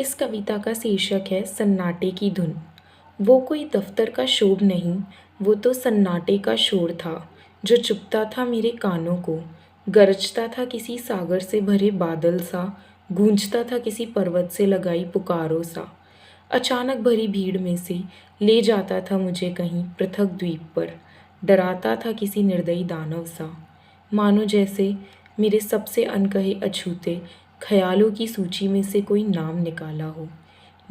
इस कविता का शीर्षक है सन्नाटे की धुन। वो कोई दफ्तर का शोर नहीं, वो तो सन्नाटे का शोर था जो चुभता था मेरे कानों को। गरजता था किसी सागर से भरे बादल सा, गूंजता था किसी पर्वत से लगाई पुकारों सा। अचानक भरी भीड़ में से ले जाता था मुझे कहीं पृथक द्वीप पर, डराता था किसी निर्दयी दानव सा। मानो जैसे मेरे सबसे अनकहे अछूते ख्यालों की सूची में से कोई नाम निकाला हो,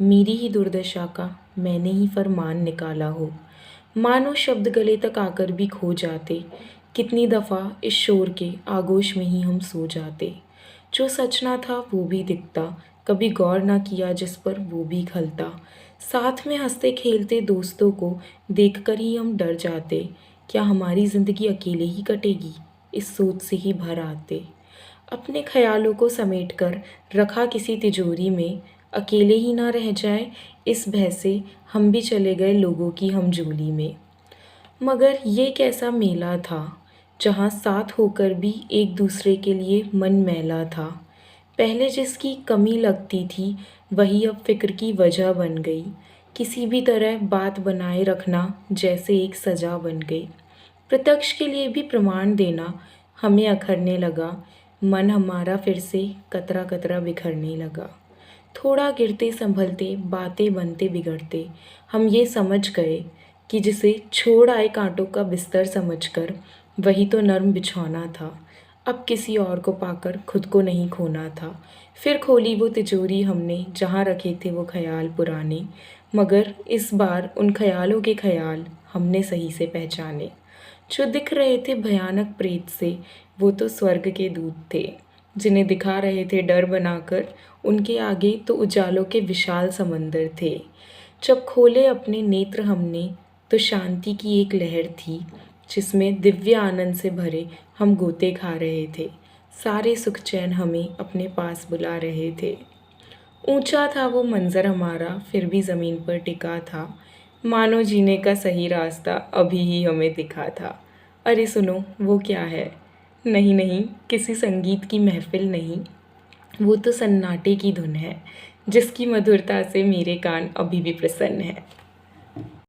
मेरी ही दुर्दशा का मैंने ही फरमान निकाला हो। मानो शब्द गले तक आकर भी खो जाते, कितनी दफ़ा इस शोर के आगोश में ही हम सो जाते। जो सच ना था वो भी दिखता, कभी गौर ना किया जिस पर वो भी खलता। साथ में हंसते खेलते दोस्तों को देखकर ही हम डर जाते, क्या हमारी ज़िंदगी अकेले ही कटेगी, इस सोच से ही भर आते। अपने ख्यालों को समेटकर रखा किसी तिजोरी में, अकेले ही ना रह जाए इस भय से हम भी चले गए लोगों की हमजोली में। मगर ये कैसा मेला था जहाँ साथ होकर भी एक दूसरे के लिए मन मैला था। पहले जिसकी कमी लगती थी वही अब फिक्र की वजह बन गई। किसी भी तरह बात बनाए रखना जैसे एक सजा बन गई। प्रत्यक्ष के लिए भी प्रमाण देना हमें अखरने लगा। मन हमारा फिर से कतरा कतरा बिखरने लगा। थोड़ा गिरते संभलते बातें बनते बिगड़ते हम ये समझ गए कि जिसे छोड़ आए कांटों का बिस्तर समझकर वही तो नर्म बिछौना था। अब किसी और को पाकर खुद को नहीं खोना था। फिर खोली वो तिजोरी हमने जहाँ रखे थे वो ख्याल पुराने, मगर इस बार उन ख्यालों के ख्याल हमने सही से पहचाने। जो दिख रहे थे भयानक प्रेत से वो तो स्वर्ग के दूत थे, जिन्हें दिखा रहे थे डर बनाकर, उनके आगे तो उजालों के विशाल समंदर थे। जब खोले अपने नेत्र हमने तो शांति की एक लहर थी, जिसमें दिव्य आनंद से भरे हम गोते खा रहे थे। सारे सुख चैन हमें अपने पास बुला रहे थे। ऊंचा था वो मंजर हमारा फिर भी ज़मीन पर टिका था, मानो जीने का सही रास्ता अभी ही हमें दिखा था। अरे सुनो वो क्या है, नहीं नहीं किसी संगीत की महफिल नहीं, वो तो सन्नाटे की धुन है जिसकी मधुरता से मेरे कान अभी भी प्रसन्न है।